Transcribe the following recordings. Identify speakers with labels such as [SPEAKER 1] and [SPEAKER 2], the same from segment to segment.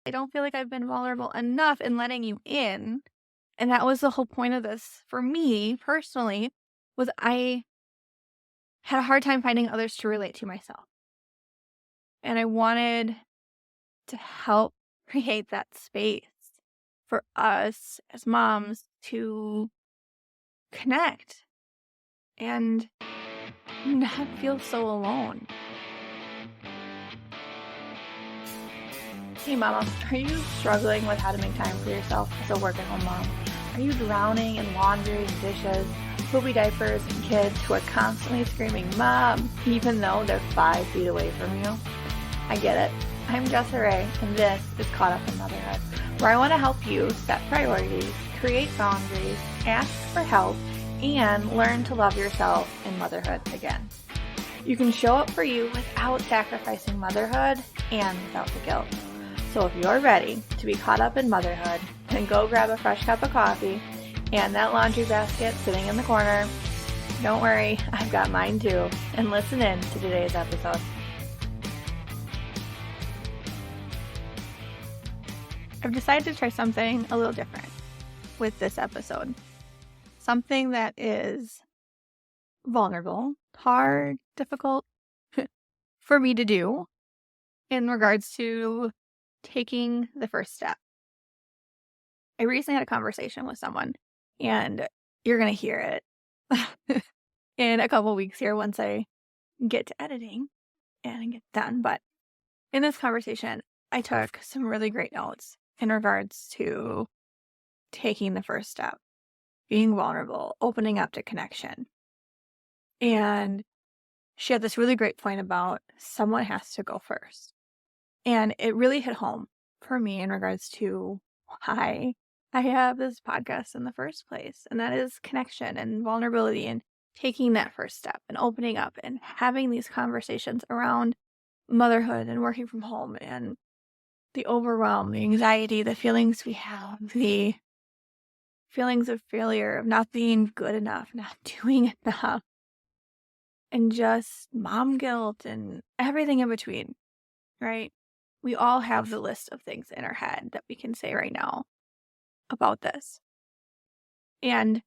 [SPEAKER 1] I don't feel like I've been vulnerable enough in letting you in. And that was the whole point of this for me personally, was I had a hard time finding others to relate to myself. And I wanted to help create that space for us as moms to connect and not feel so alone. Hey mama, are you struggling with how to make time for yourself as a work-at-home mom? Are you drowning in laundry and dishes, poopy diapers, and kids who are constantly screaming, Mom, even though they're 5 feet away from you? I get it. I'm Jessa Ray, and this is Caught Up in Motherhood, where I want to help you set priorities, create boundaries, ask for help, and learn to love yourself in motherhood again. You can show up for you without sacrificing motherhood and without the guilt. So if you're ready to be caught up in motherhood, then go grab a fresh cup of coffee and that laundry basket sitting in the corner. Don't worry, I've got mine too. And listen in to today's episode. I've decided to try something a little different with this episode. Something that is vulnerable, hard, difficult for me to do in regards to taking the first step. I recently had a conversation with someone, and you're going to hear it in a couple weeks here once I get to editing and get done. But in this conversation, I took some really great notes in regards to taking the first step, being vulnerable, opening up to connection. And she had this really great point about someone has to go first. And it really hit home for me in regards to why I have this podcast in the first place. And that is connection and vulnerability and taking that first step and opening up and having these conversations around motherhood and working from home and the overwhelm, the anxiety, the feelings we have, the feelings of failure, of not being good enough, not doing enough, and just mom guilt and everything in between, right? We all have the list of things in our head that we can say right now about this. And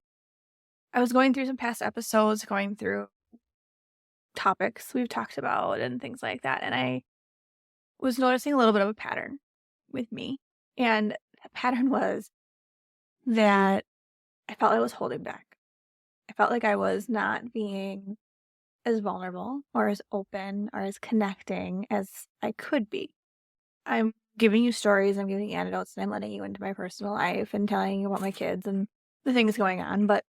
[SPEAKER 1] I was going through some past episodes, going through topics we've talked about and things like that. And I was noticing a little bit of a pattern with me. And the pattern was that I felt I was holding back. I felt like I was not being as vulnerable or as open or as connecting as I could be. I'm giving you stories, I'm giving you anecdotes, and I'm letting you into my personal life and telling you about my kids and the things going on, but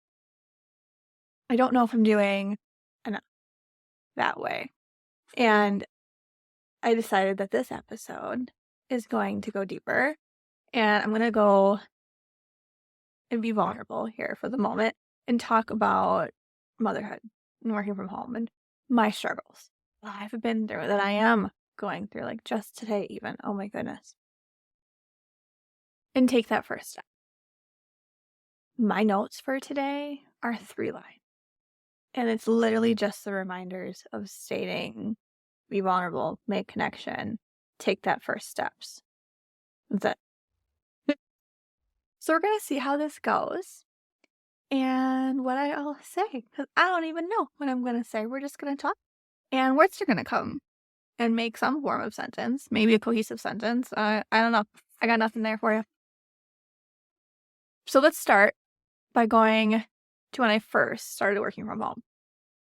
[SPEAKER 1] I don't know if I'm doing enough that way. And I decided that this episode is going to go deeper, and I'm going to go and be vulnerable here for the moment and talk about motherhood and working from home and my struggles. I've been through that I am going through, like just today even. Oh my goodness. And take that first step. My notes for today are 3 lines. And it's literally just the reminders of stating, be vulnerable, make connection, take that first steps. That's it. So we're going to see how this goes and what I'll say, because I don't even know what I'm going to say. We're just going to talk and words are going to come and make some form of sentence, maybe a cohesive sentence. I don't know. I got nothing there for you. So let's start by going to when I first started working from home.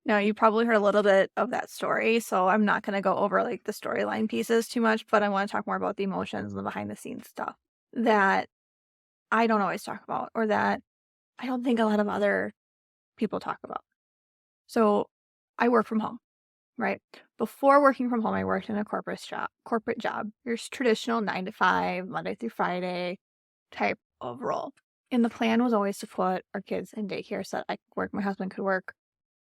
[SPEAKER 1] Now, you probably heard a little bit of that story, so I'm not going to go over like the storyline pieces too much, but I want to talk more about the emotions and the behind the scenes stuff that I don't always talk about or that I don't think a lot of other people talk about. So I work from home. Right. Before working from home, I worked in a corporate job, your traditional 9 to 5, Monday through Friday type of role. And the plan was always to put our kids in daycare so that I could work, my husband could work.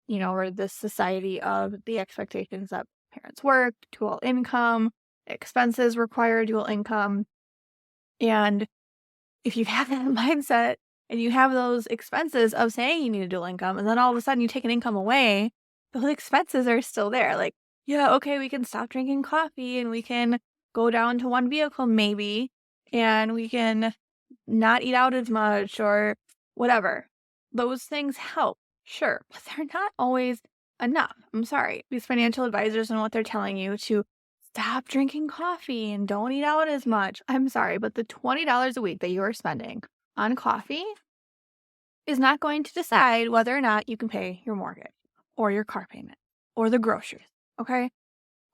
[SPEAKER 1] You know, we're this society of the expectations that parents work, dual income, expenses require dual income. And if you have that mindset and you have those expenses of saying you need a dual income, and then all of a sudden you take an income away, those expenses are still there. Like, yeah, okay, we can stop drinking coffee and we can go down to one vehicle maybe, and we can not eat out as much or whatever. Those things help, sure, but they're not always enough. I'm sorry. These financial advisors and what they're telling you to stop drinking coffee and don't eat out as much. I'm sorry, but the $20 a week that you are spending on coffee is not going to decide whether or not you can pay your mortgage or your car payment or the groceries. Okay?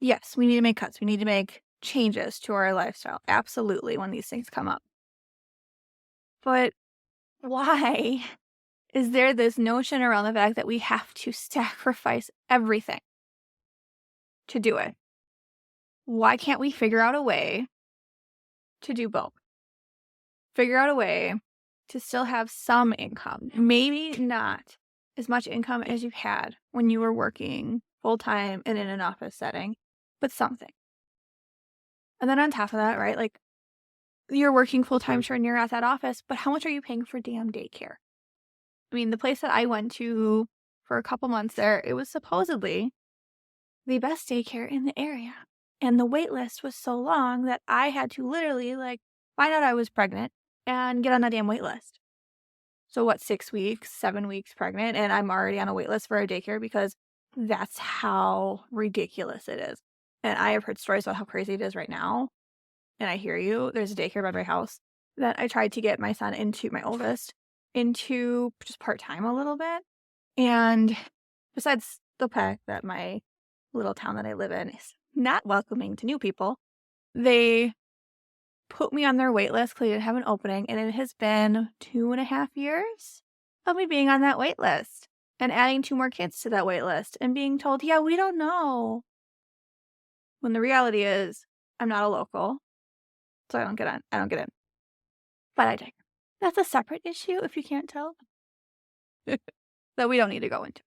[SPEAKER 1] Yes, we need to make cuts. We need to make changes to our lifestyle. Absolutely, when these things come up. But why is there this notion around the fact that we have to sacrifice everything to do it? Why can't we figure out a way to do both? Figure out a way to still have some income. Maybe not as much income as you had when you were working full-time and in an office setting, but something. And then on top of that, right, like you're working full-time, sure, and you're at that office, but how much are you paying for damn daycare? I mean, the place that I went to for a couple months there, it was supposedly the best daycare in the area. And the wait list was so long that I had to literally find out I was pregnant and get on that damn wait list. So what, 6 weeks, 7 weeks pregnant, and I'm already on a wait list for a daycare because that's how ridiculous it is. And I have heard stories about how crazy it is right now. And I hear you. There's a daycare by my house that I tried to get my son into, my oldest, into just part-time a little bit. And besides the fact that my little town that I live in is not welcoming to new people, they put me on their wait list because they didn't have an opening, and it has been 2.5 years of me being on that wait list and adding 2 more kids to that wait list and being told, yeah, we don't know. When the reality is I'm not a local, so I don't get in. But I take. That's a separate issue if you can't tell. That we don't need to go into.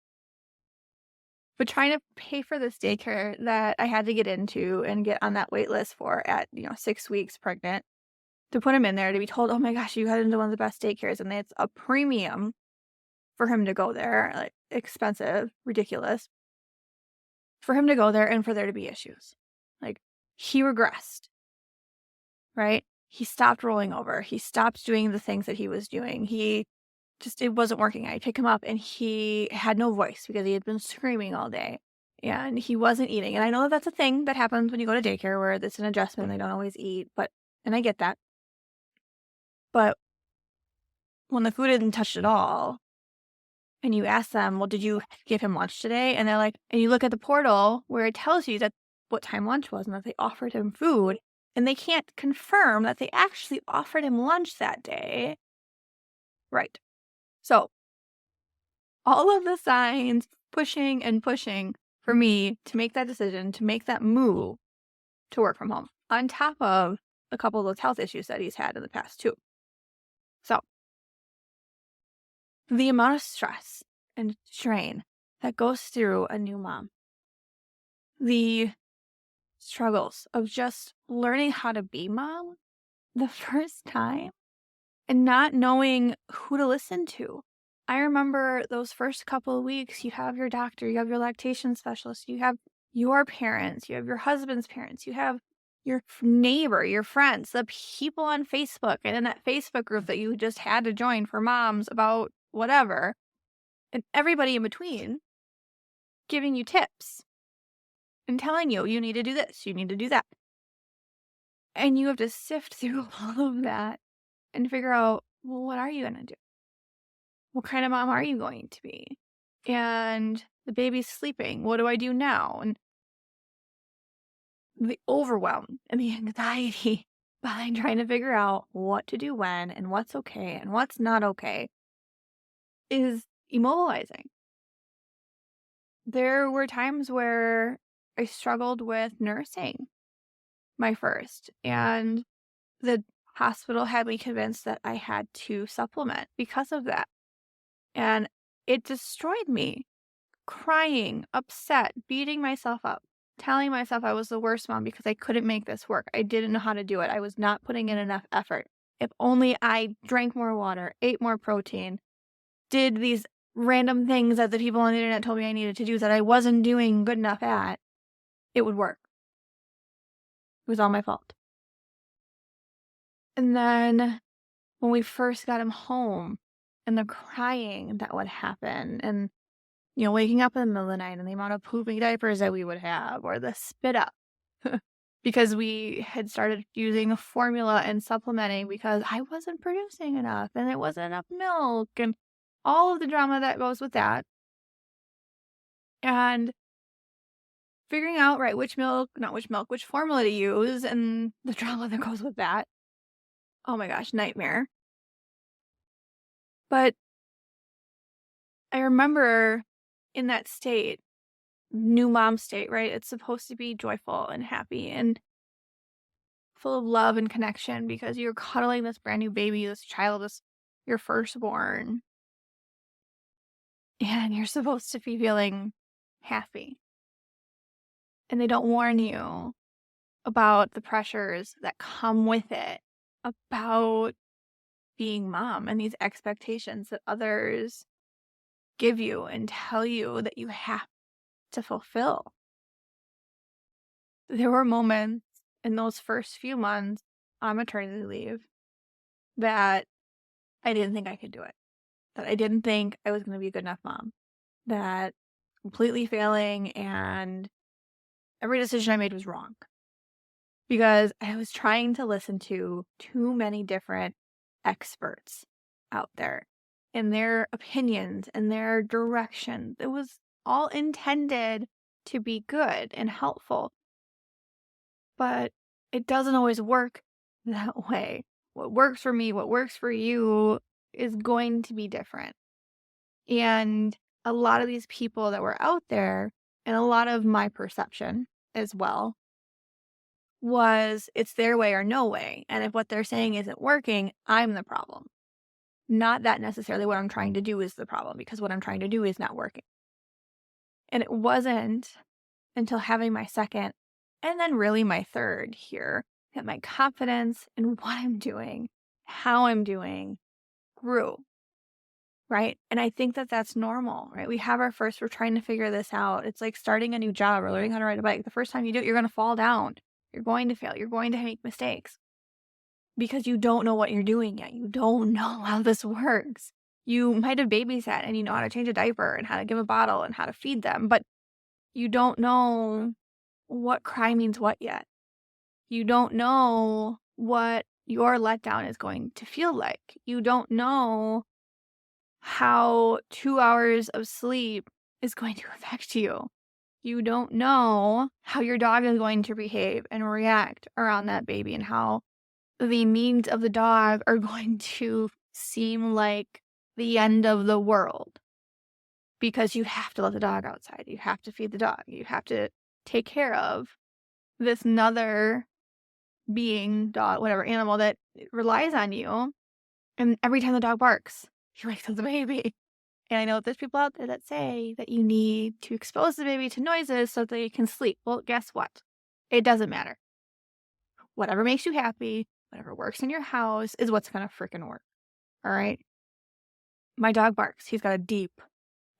[SPEAKER 1] But trying to pay for this daycare that I had to get into and get on that wait list for at, 6 weeks pregnant, to put him in there, to be told, oh my gosh, you got into one of the best daycares, and it's a premium for him to go there, expensive, ridiculous, for him to go there and for there to be issues. He regressed, right? He stopped rolling over. He stopped doing the things that he was doing. It wasn't working. I pick him up and he had no voice because he had been screaming all day and he wasn't eating. And I know that's a thing that happens when you go to daycare where it's an adjustment. They don't always eat, and I get that. But when the food isn't touched at all and you ask them, well, did you give him lunch today? And they're like, and you look at the portal where it tells you that what time lunch was and that they offered him food, and they can't confirm that they actually offered him lunch that day. Right. So all of the signs pushing and pushing for me to make that decision, to make that move to work from home, on top of a couple of those health issues that he's had in the past too. So the amount of stress and strain that goes through a new mom, the struggles of just learning how to be mom the first time and not knowing who to listen to. I remember those first couple of weeks, you have your doctor, you have your lactation specialist, you have your parents, you have your husband's parents, you have your neighbor, your friends, the people on Facebook, and in that Facebook group that you just had to join for moms about whatever, and everybody in between giving you tips and telling you, you need to do this, you need to do that. And you have to sift through all of that and figure out, well, what are you going to do? What kind of mom are you going to be? And the baby's sleeping. What do I do now? And the overwhelm and the anxiety behind trying to figure out what to do when and what's okay and what's not okay is immobilizing. There were times where I struggled with nursing my first, and the hospital had me convinced that I had to supplement because of that. And it destroyed me. Crying, upset, beating myself up, telling myself I was the worst mom because I couldn't make this work. I didn't know how to do it. I was not putting in enough effort. If only I drank more water, ate more protein, did these random things that the people on the internet told me I needed to do that I wasn't doing good enough at, it would work. It was all my fault. And then when we first got him home and the crying that would happen and, waking up in the middle of the night and the amount of pooping diapers that we would have or the spit up because we had started using a formula and supplementing because I wasn't producing enough and it wasn't enough milk and all of the drama that goes with that. And figuring out, right, which formula to use and the drama that goes with that. Oh my gosh, nightmare. But I remember in that state, new mom state, right? It's supposed to be joyful and happy and full of love and connection because you're cuddling this brand new baby, this child, your firstborn, and you're supposed to be feeling happy. And they don't warn you about the pressures that come with it, about being mom and these expectations that others give you and tell you that you have to fulfill. There were moments in those first few months on maternity leave that I didn't think I could do it, that I didn't think I was going to be a good enough mom, that completely failing and every decision I made was wrong because I was trying to listen to too many different experts out there and their opinions and their directions. It was all intended to be good and helpful, but it doesn't always work that way. What works for me, what works for you is going to be different. And a lot of these people that were out there, and a lot of my perception as well, was it's their way or no way. And if what they're saying isn't working, I'm the problem. Not that necessarily what I'm trying to do is the problem, because what I'm trying to do is not working. And it wasn't until having my second and then really my third here that my confidence in what I'm doing, how I'm doing, grew. Right. And I think that that's normal, right? We have our first, we're trying to figure this out. It's like starting a new job or learning how to ride a bike. The first time you do it, you're going to fall down. You're going to fail. You're going to make mistakes because you don't know what you're doing yet. You don't know how this works. You might have babysat and you know how to change a diaper and how to give a bottle and how to feed them, but you don't know what cry means what yet. You don't know what your letdown is going to feel like. You don't know how 2 hours of sleep is going to affect you. You don't know how your dog is going to behave and react around that baby and how the needs of the dog are going to seem like the end of the world because you have to let the dog outside. You have to feed the dog. You have to take care of this another being, dog, whatever animal that relies on you. And every time the dog barks, he wakes up the baby. And I know there's people out there that say that you need to expose the baby to noises so they can sleep. Well, guess what? It doesn't matter. Whatever makes you happy, whatever works in your house is what's going to freaking work. All right? My dog barks. He's got a deep,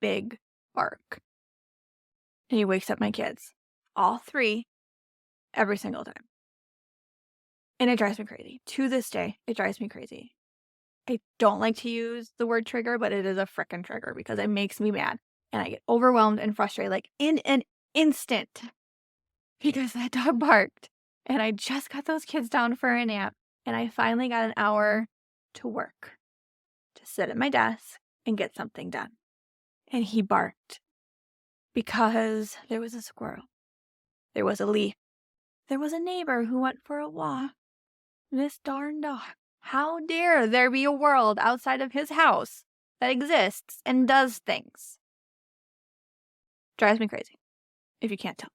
[SPEAKER 1] big bark. And he wakes up my kids. All three, every single time. And it drives me crazy. To this day, it drives me crazy. I don't like to use the word trigger, but it is a frickin' trigger because it makes me mad. And I get overwhelmed and frustrated like in an instant because that dog barked. And I just got those kids down for a nap. And I finally got an hour to work, to sit at my desk and get something done. And he barked because there was a squirrel. There was a leaf. There was a neighbor who went for a walk. This darn dog. How dare there be a world outside of his house that exists and does things? Drives me crazy, if you can't tell.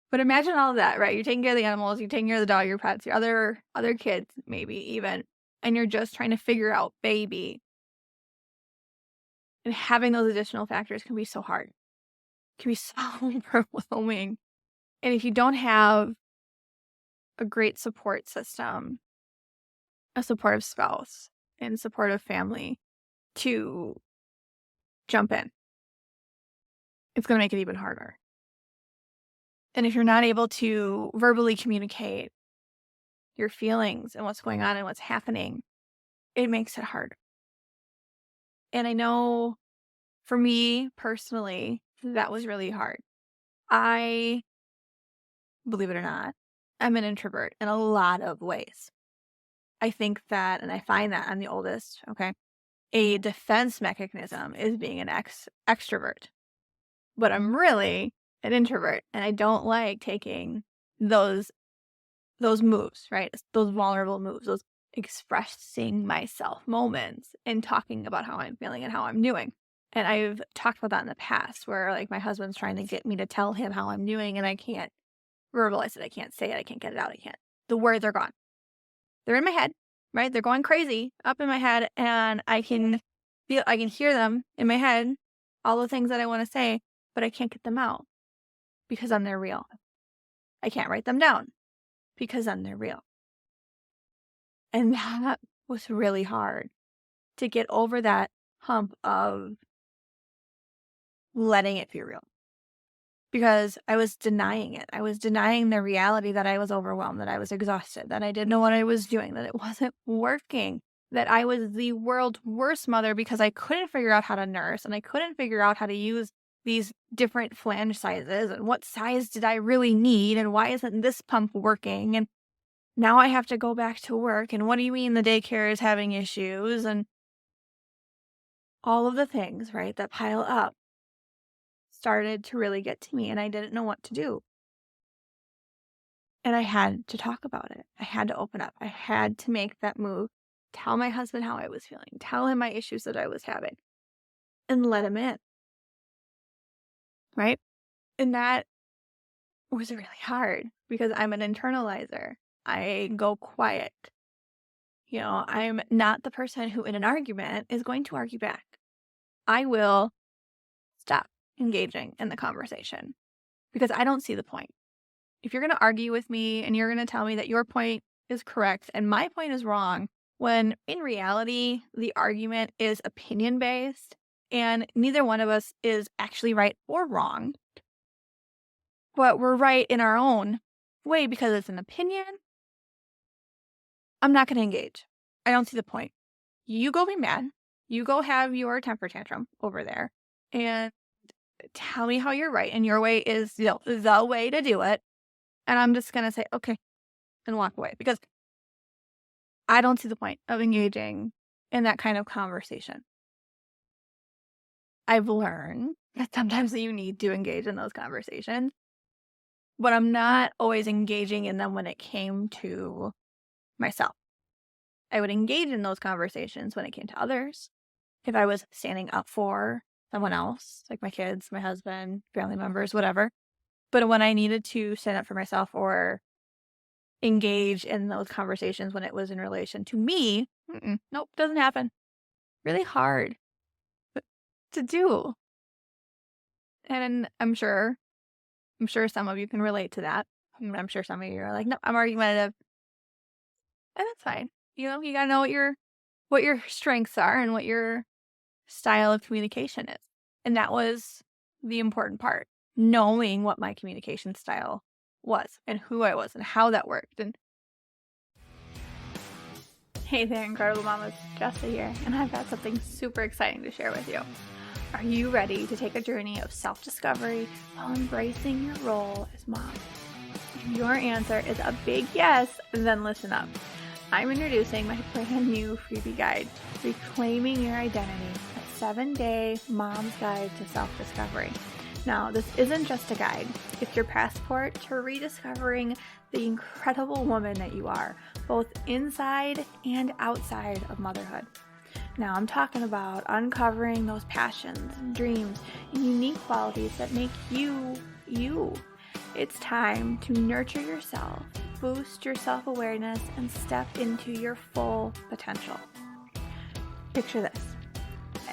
[SPEAKER 1] But imagine all of that, right? You're taking care of the animals, you're taking care of the dog, your pets, your other kids, maybe even, and you're just trying to figure out baby. And having those additional factors can be so hard. It can be so overwhelming. And if you don't have a great support system, a supportive spouse, and supportive family to jump in, it's going to make it even harder. And if you're not able to verbally communicate your feelings and what's going on and what's happening, it makes it hard. And I know for me personally, that was really hard. I, believe it or not, I'm an introvert in a lot of ways. I think that, and I find that I'm the oldest, okay? A defense mechanism is being an extrovert. But I'm really an introvert, and I don't like taking those moves, right? Those vulnerable moves, those expressing myself moments and talking about how I'm feeling and how I'm doing. And I've talked about that in the past where like my husband's trying to get me to tell him how I'm doing and I can't verbalize it. I can't say it. I can't get it out. The words are gone. They're in my head, right? They're going crazy up in my head and I can hear them in my head, all the things that I want to say, but I can't get them out because then they're real. I can't write them down because then they're real. And that was really hard to get over that hump of letting it be real. Because I was denying it. I was denying the reality that I was overwhelmed, that I was exhausted, that I didn't know what I was doing, that it wasn't working, that I was the world's worst mother because I couldn't figure out how to nurse and I couldn't figure out how to use these different flange sizes and what size did I really need and why isn't this pump working? And now I have to go back to work and what do you mean the daycare is having issues? And all of the things, right, that pile up started to really get to me and I didn't know what to do. And I had to talk about it. I had to open up. I had to make that move, tell my husband how I was feeling, tell him my issues that I was having, and let him in. Right? And that was really hard because I'm an internalizer. I go quiet. I'm not the person who in an argument is going to argue back. I will stop engaging in the conversation because I don't see the point. If you're going to argue with me and you're going to tell me that your point is correct and my point is wrong, when in reality, the argument is opinion-based and neither one of us is actually right or wrong, but we're right in our own way because it's an opinion, I'm not going to engage. I don't see the point. You go be mad. You go have your temper tantrum over there and tell me how you're right and your way is the way to do it. And I'm just going to say, okay, and walk away because I don't see the point of engaging in that kind of conversation. I've learned that sometimes you need to engage in those conversations, but I'm not always engaging in them when it came to myself. I would engage in those conversations when it came to others. If I was standing up for someone else, like my kids, my husband, family members, whatever. But when I needed to stand up for myself or engage in those conversations when it was in relation to me, nope, doesn't happen. Really hard to do. And I'm sure some of you can relate to that. I'm sure some of you are like, no, I'm argumentative. And that's fine. You gotta know what your strengths are and what your style of communication is. And that was the important part. Knowing what my communication style was and who I was and how that worked. And hey there, Incredible Mamas, Jessa here, and I've got something super exciting to share with you. Are you ready to take a journey of self-discovery while embracing your role as mom? If your answer is a big yes, then listen up. I'm introducing my brand new freebie guide, Reclaiming Your Identity, a 7-day mom's guide to self-discovery. Now, this isn't just a guide. It's your passport to rediscovering the incredible woman that you are, both inside and outside of motherhood. Now, I'm talking about uncovering those passions and dreams and unique qualities that make you, you. It's time to nurture yourself, boost your self-awareness, and step into your full potential. Picture this.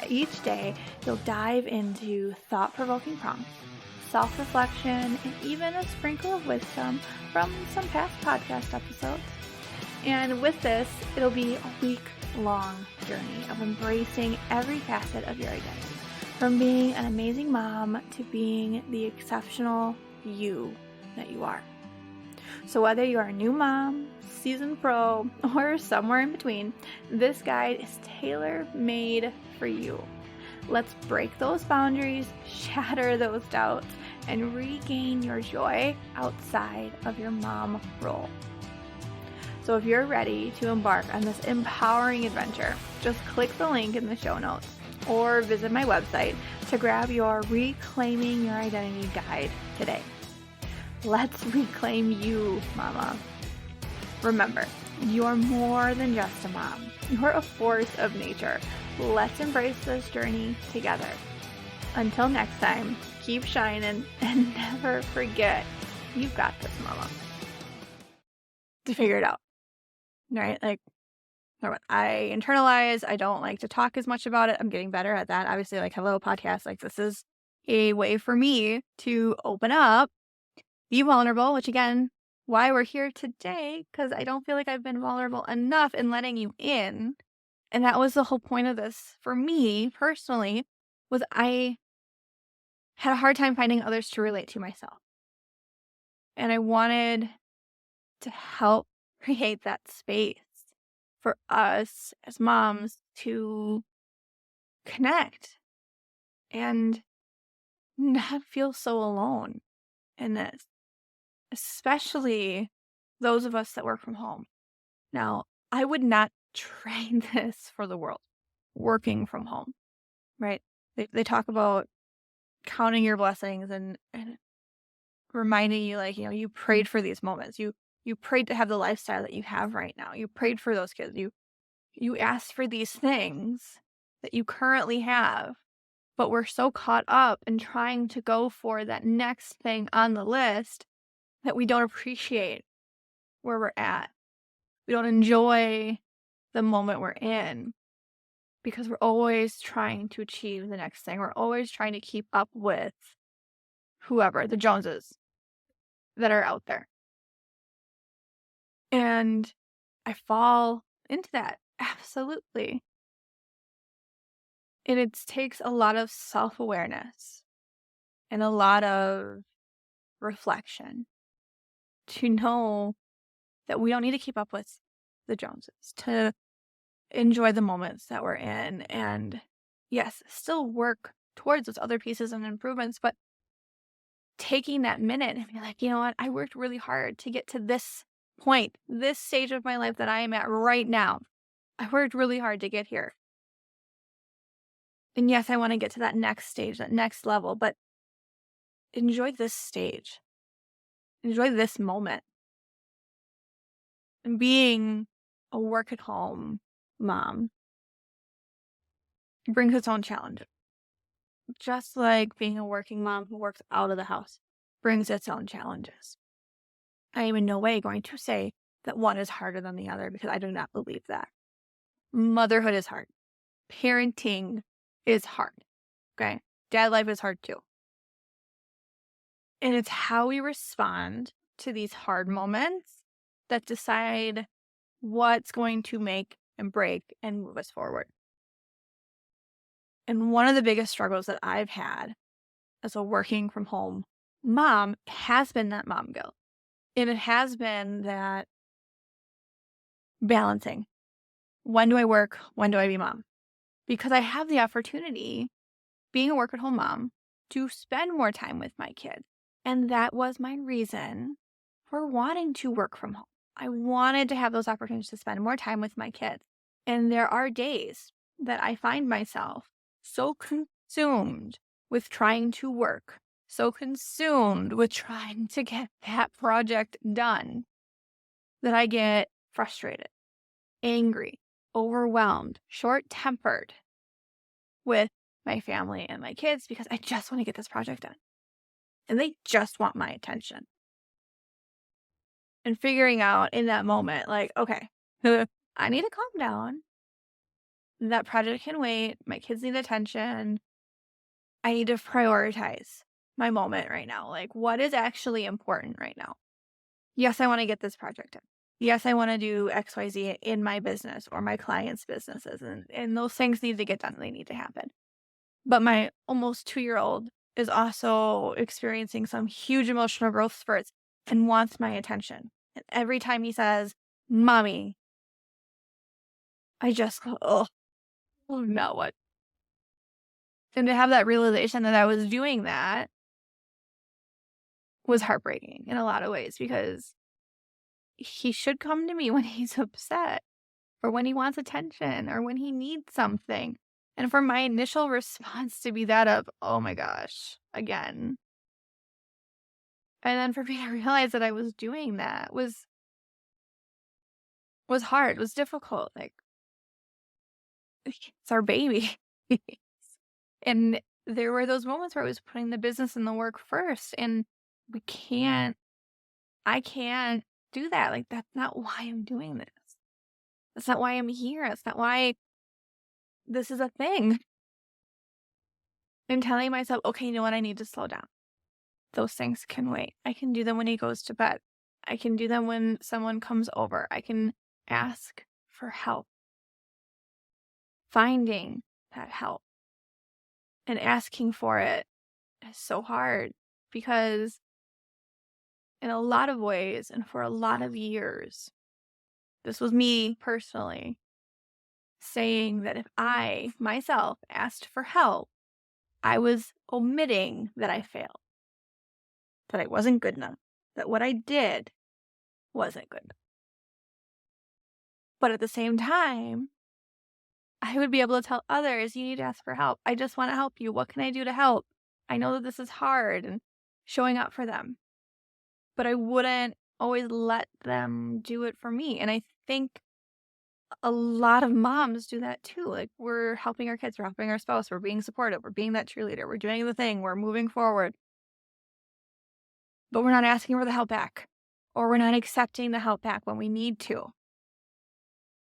[SPEAKER 1] Each day, you'll dive into thought-provoking prompts, self-reflection, and even a sprinkle of wisdom from some past podcast episodes. And with this, it'll be a week-long journey of embracing every facet of your identity, from being an amazing mom to being the exceptional you that you are. So whether you're a new mom, seasoned pro, or somewhere in between, this guide is tailor-made for you. Let's break those boundaries, shatter those doubts, and regain your joy outside of your mom role. So if you're ready to embark on this empowering adventure, just click the link in the show notes or visit my website to grab your Reclaiming Your Identity guide today. Let's reclaim you, mama. Remember, you're more than just a mom. You're a force of nature. Let's embrace this journey together. Until next time, keep shining and never forget, you've got this, mama. To figure it out, right? Like, I internalize. I don't like to talk as much about it. I'm getting better at that. Obviously, like, hello, podcast. Like, this is a way for me to open up, be vulnerable, which again, why we're here today, because I don't feel like I've been vulnerable enough in letting you in. And that was the whole point of this for me personally, was I had a hard time finding others to relate to myself. And I wanted to help create that space for us as moms to connect and not feel so alone in this, especially those of us that work from home. Now, I would not trade this for the world, working from home, right? They talk about counting your blessings and reminding you, like, you prayed for these moments. You prayed to have the lifestyle that you have right now. You prayed for those kids. You asked for these things that you currently have, but we're so caught up in trying to go for that next thing on the list that we don't appreciate where we're at. We don't enjoy the moment we're in because we're always trying to achieve the next thing. We're always trying to keep up with whoever, the Joneses that are out there. And I fall into that. Absolutely. And it takes a lot of self-awareness and a lot of reflection to know that we don't need to keep up with the Joneses, to enjoy the moments that we're in, and yes, still work towards those other pieces and improvements, but taking that minute and be like, you know what, I worked really hard to get to this point, this stage of my life that I am at right now. I worked really hard to get here. And yes, I want to get to that next stage, that next level, but enjoy this stage. Enjoy this moment. And being a work at home mom brings its own challenges. Just like being a working mom who works out of the house brings its own challenges. I am in no way going to say that one is harder than the other, because I do not believe that. Motherhood is hard. Parenting is hard. Okay? Dad life is hard too. And it's how we respond to these hard moments that decide what's going to make and break and move us forward. And one of the biggest struggles that I've had as a working from home mom has been that mom guilt. And it has been that balancing. When do I work? When do I be mom? Because I have the opportunity, being a work at home mom, to spend more time with my kids. And that was my reason for wanting to work from home. I wanted to have those opportunities to spend more time with my kids. And there are days that I find myself so consumed with trying to work, so consumed with trying to get that project done, that I get frustrated, angry, overwhelmed, short-tempered with my family and my kids because I just want to get this project done. And they just want my attention. And figuring out in that moment, like, okay, I need to calm down. That project can wait. My kids need attention. I need to prioritize my moment right now. Like, what is actually important right now? Yes, I want to get this project done. Yes, I want to do XYZ in my business or my clients' businesses. And those things need to get done. They need to happen. But my almost 2-year-old is also experiencing some huge emotional growth spurts and wants my attention. And every time he says, "Mommy," I just go, "Oh, now what?" And to have that realization that I was doing that was heartbreaking in a lot of ways, because he should come to me when he's upset or when he wants attention or when he needs something. And for my initial response to be that of, "Oh my gosh, again." And then for me to realize that I was doing that was hard, was difficult. Like, it's our baby. And there were those moments where I was putting the business and the work first, and we can't I can't do that. Like, that's not why I'm doing this. That's not why I'm here. That's not why this is a thing. I'm telling myself, okay, you know what? I need to slow down. Those things can wait. I can do them when he goes to bed. I can do them when someone comes over. I can ask for help. Finding that help and asking for it is so hard, because in a lot of ways and for a lot of years, this was me personally saying that if I myself asked for help, I was omitting that I failed, that I wasn't good enough, that what I did wasn't good enough. But at the same time, I would be able to tell others, "You need to ask for help. I just want to help you. What can I do to help? I know that this is hard," and showing up for them. But I wouldn't always let them do it for me. And I think a lot of moms do that too. Like, we're helping our kids, we're helping our spouse, we're being supportive, we're being that cheerleader, we're doing the thing, we're moving forward. But we're not asking for the help back, or we're not accepting the help back when we need to.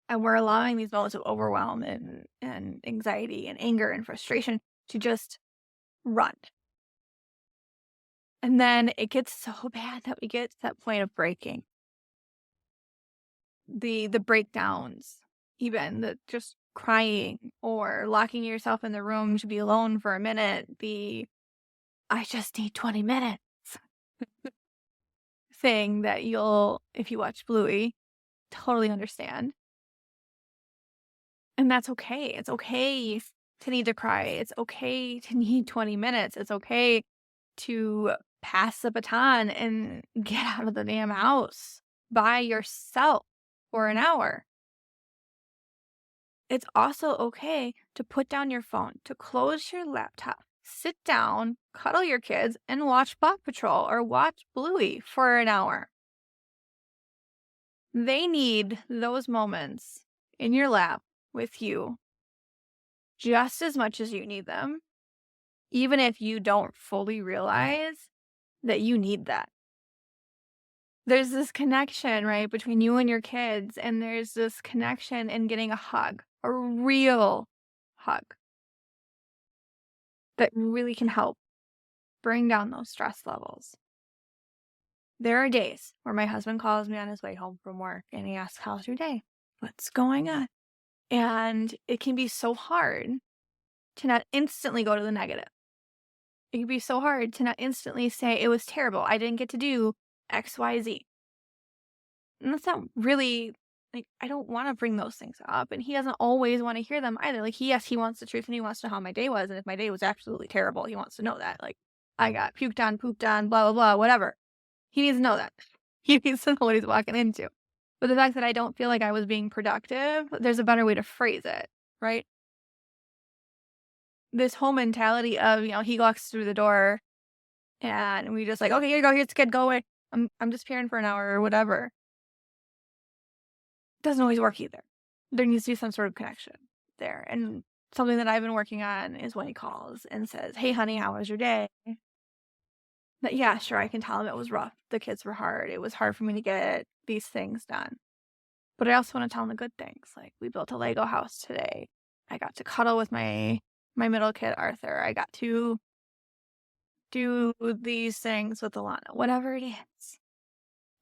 [SPEAKER 1] And we're allowing these moments of overwhelm and anxiety and anger and frustration to just run. And then it gets so bad that we get to that point of breaking. The breakdowns, even the just crying or locking yourself in the room to be alone for a minute, the "I just need 20 minutes" thing that you'll, if you watch Bluey, totally understand. And that's okay. It's okay to need to cry. It's okay to need 20 minutes. It's okay to pass the baton and get out of the damn house by yourself for an hour. It's also okay to put down your phone, to close your laptop, sit down, cuddle your kids, and watch Paw Patrol or watch Bluey for an hour. They need those moments in your lap with you just as much as you need them, even if you don't fully realize that you need that. There's this connection, right, between you and your kids, and there's this connection in getting a hug, a real hug that really can help bring down those stress levels. There are days where my husband calls me on his way home from work and he asks, "How's your day? What's going on?" And it can be so hard to not instantly go to the negative. It can be so hard to not instantly say, "It was terrible. I didn't get to do XYZ." And that's not really, like, I don't want to bring those things up. And he doesn't always want to hear them either. Like, yes, he wants the truth and he wants to know how my day was. And if my day was absolutely terrible, he wants to know that. Like, I got puked on, pooped on, blah, blah, blah, whatever. He needs to know that. He needs to know what he's walking into. But the fact that I don't feel like I was being productive, there's a better way to phrase it, right? This whole mentality of, he walks through the door and we just like, "Okay, here you go, here's the kid, go away. I'm disappearing for an hour," or whatever. Doesn't always work either. There needs to be some sort of connection there. And something that I've been working on is when he calls and says, "Hey, honey, how was your day?" That, yeah, sure, I can tell him it was rough. The kids were hard. It was hard for me to get these things done. But I also want to tell him the good things. Like, we built a Lego house today. I got to cuddle with my middle kid, Arthur. I got to do these things with Alana, whatever it is.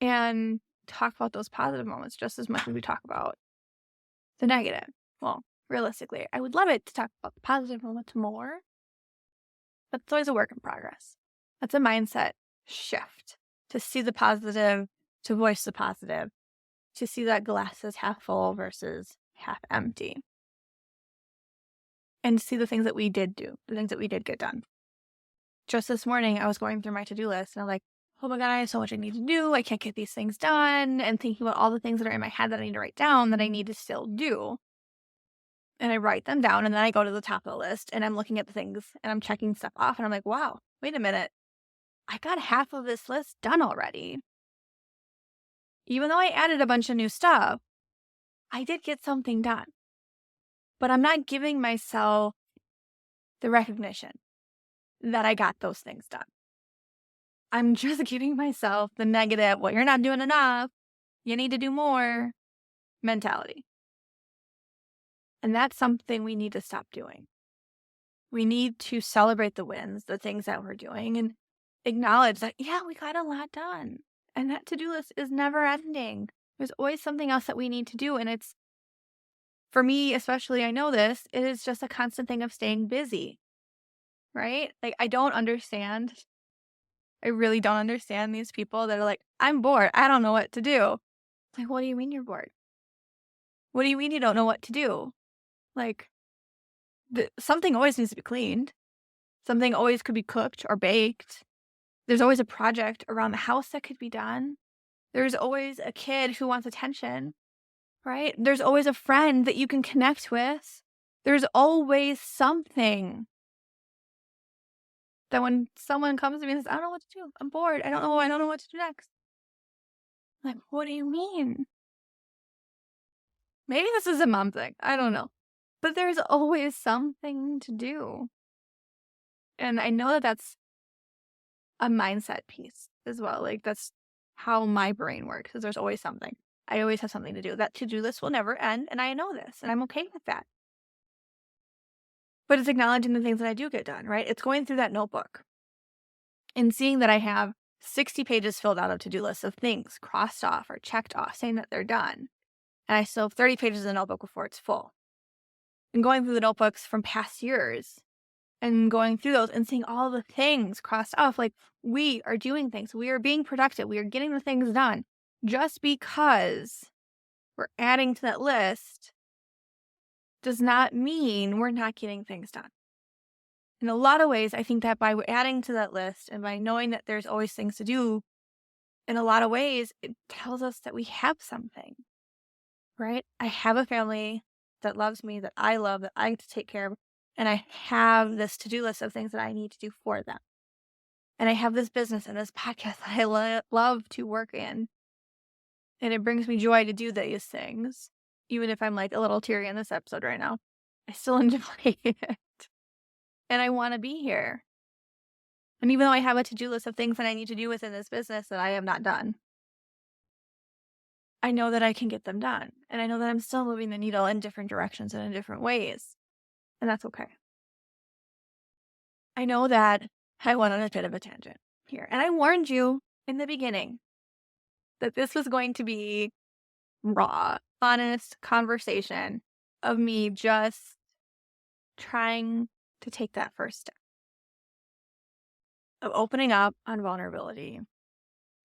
[SPEAKER 1] And talk about those positive moments just as much as we talk about the negative. Well, realistically, I would love it to talk about the positive moments more, but it's always a work in progress. That's a mindset shift to see the positive, to voice the positive, to see that glass is half full versus half empty. And see the things that we did do, the things that we did get done. Just this morning, I was going through my to-do list and I'm like, oh my God, I have so much I need to do. I can't get these things done. And thinking about all the things that are in my head that I need to write down that I need to still do. And I write them down and then I go to the top of the list and I'm looking at the things and I'm checking stuff off and I'm like, wow, wait a minute. I got half of this list done already. Even though I added a bunch of new stuff, I did get something done. But I'm not giving myself the recognition that I got those things done. I'm just giving myself the negative, well, you're not doing enough, you need to do more mentality. And that's something we need to stop doing. We need to celebrate the wins, the things that we're doing, and acknowledge that, yeah, we got a lot done. And that to-do list is never ending. There's always something else that we need to do. And it's, for me especially, I know this, it is just a constant thing of staying busy, right? Like, I really don't understand these people that are like, I'm bored, I don't know what to do. Like, what do you mean you're bored? What do you mean you don't know what to do? Like, something always needs to be cleaned. Something always could be cooked or baked. There's always a project around the house that could be done. There's always a kid who wants attention, right? There's always a friend that you can connect with. There's always something that when someone comes to me and says, I don't know what to do, I'm bored, I don't know what to do next. I'm like, what do you mean? Maybe this is a mom thing. I don't know. But there's always something to do. And I know that that's a mindset piece as well. Like, that's how my brain works, is there's always something. I always have something to do. That to-do list will never end, and I know this, and I'm okay with that. But it's acknowledging the things that I do get done, right? It's going through that notebook and seeing that I have 60 pages filled out of to-do lists of things crossed off or checked off, saying that they're done. And I still have 30 pages in the notebook before it's full. And going through the notebooks from past years and going through those and seeing all the things crossed off, like, we are doing things. We are being productive. We are getting the things done. Just because we're adding to that list does not mean we're not getting things done. In a lot of ways, I think that by adding to that list and by knowing that there's always things to do, in a lot of ways, it tells us that we have something, right? I have a family that loves me, that I love, that I get to take care of, and I have this to-do list of things that I need to do for them. And I have this business and this podcast that I love to work in. And it brings me joy to do these things. Even if I'm like a little teary in this episode right now, I still enjoy it. And I want to be here. And even though I have a to-do list of things that I need to do within this business that I have not done, I know that I can get them done. And I know that I'm still moving the needle in different directions and in different ways. And that's okay. I know that I went on a bit of a tangent here. And I warned you in the beginning that this was going to be raw, honest conversation of me just trying to take that first step of opening up on vulnerability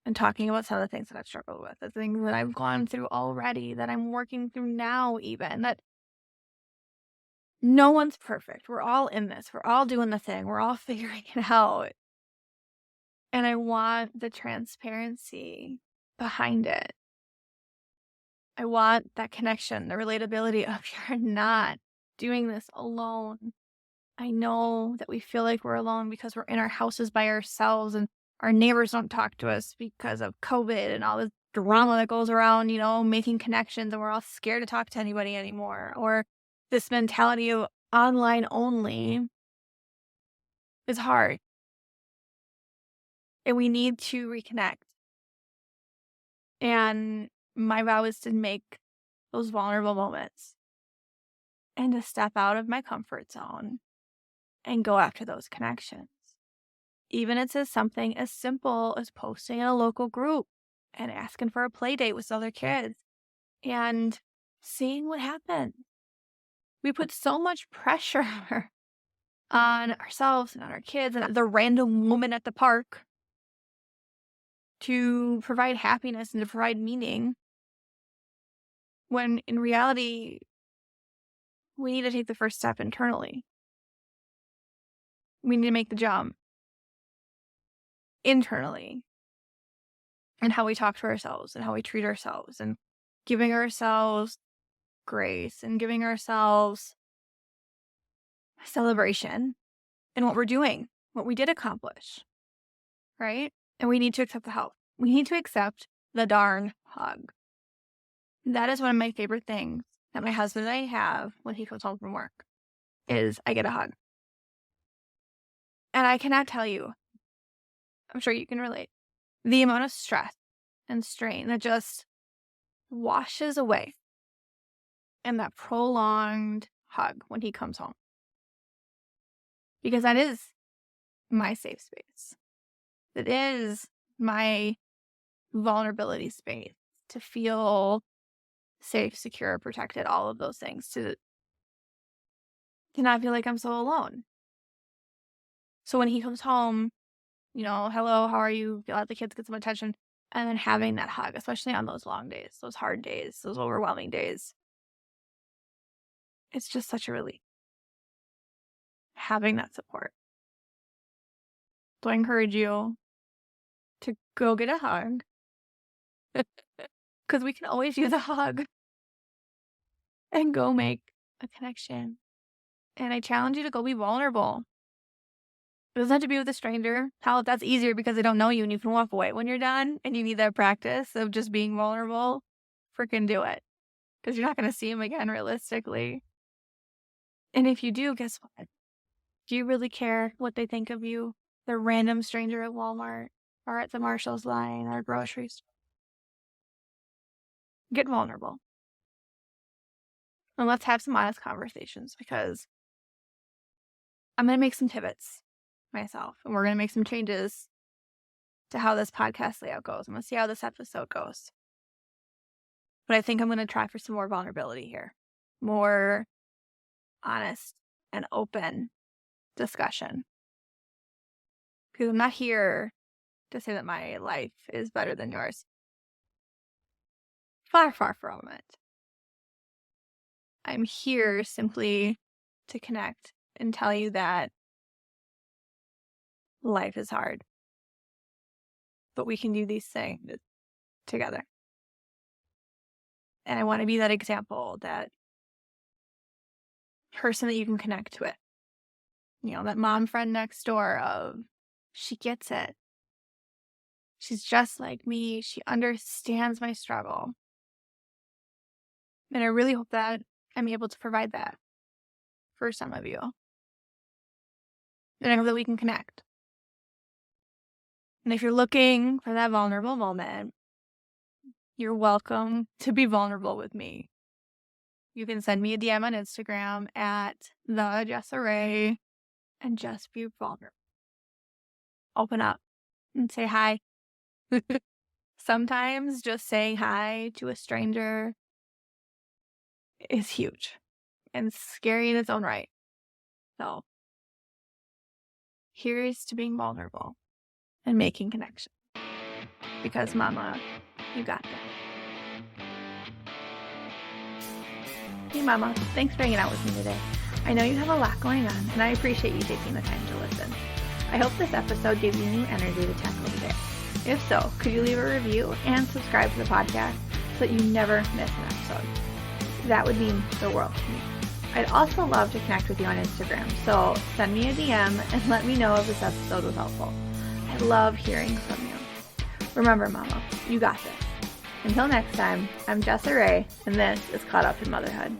[SPEAKER 1] and talking about some of the things that I've struggled with, the things that I've gone through already, that I'm working through now, even that no one's perfect. We're all in this. We're all doing the thing. We're all figuring it out. And I want the transparency behind it. I want that connection, the relatability of you're not doing this alone. I know that we feel like we're alone because we're in our houses by ourselves and our neighbors don't talk to us because of COVID and all this drama that goes around, making connections, and we're all scared to talk to anybody anymore. Or this mentality of online only is hard. And we need to reconnect. And my vow is to make those vulnerable moments and to step out of my comfort zone and go after those connections. Even if it's something as simple as posting in a local group and asking for a play date with other kids and seeing what happens. We put so much pressure on ourselves and on our kids and the random woman at the park to provide happiness and to provide meaning, when in reality, we need to take the first step internally. We need to make the jump internally, and how we talk to ourselves and how we treat ourselves, and giving ourselves grace and giving ourselves celebration in what we're doing, what we did accomplish, right? And we need to accept the help. We need to accept the darn hug. That is one of my favorite things that my husband and I have when he comes home from work, is I get a hug. And I cannot tell you, I'm sure you can relate, the amount of stress and strain that just washes away in that prolonged hug when he comes home. Because that is my safe space. It is my vulnerability space to feel safe, secure, protected, all of those things, to not feel like I'm so alone. So when he comes home, hello, how are you? Let the kids get some attention. And then having that hug, especially on those long days, those hard days, those overwhelming days. It's just such a relief. Having that support. So I encourage you to go get a hug. Because we can always use a hug. And go make a connection. And I challenge you to go be vulnerable. It doesn't have to be with a stranger. Hell, if that's easier because they don't know you and you can walk away when you're done and you need that practice of just being vulnerable, freaking do it. Because you're not going to see them again realistically. And if you do, guess what? Do you really care what they think of you? The random stranger at Walmart or at the Marshall's line or grocery store. Get vulnerable. And let's have some honest conversations, because I'm going to make some pivots myself, and we're going to make some changes to how this podcast layout goes. I'm going to see how this episode goes. But I think I'm going to try for some more vulnerability here. More honest and open discussion. Because I'm not here to say that my life is better than yours. Far, far from it. I'm here simply to connect and tell you that life is hard. But we can do these things together. And I want to be that example, that person that you can connect with. That mom friend next door of, she gets it. She's just like me. She understands my struggle. And I really hope that I'm able to provide that for some of you. And I hope that we can connect. And if you're looking for that vulnerable moment, you're welcome to be vulnerable with me. You can send me a DM on Instagram at @JessAray and just be vulnerable. Open up and say hi. Sometimes just saying hi to a stranger is huge and scary in its own right. So here's to being vulnerable and making connection. Because mama, you got that. Hey mama, thanks for hanging out with me today. I know you have a lot going on, and I appreciate you taking the time to listen. I hope this episode gave you new energy to tackle the day. If so, could you leave a review and subscribe to the podcast so that you never miss an episode? That would mean the world to me. I'd also love to connect with you on Instagram, so send me a DM and let me know if this episode was helpful. I love hearing from you. Remember, mama, you got this. Until next time, I'm JessAray, and this is Caught Up in Motherhood.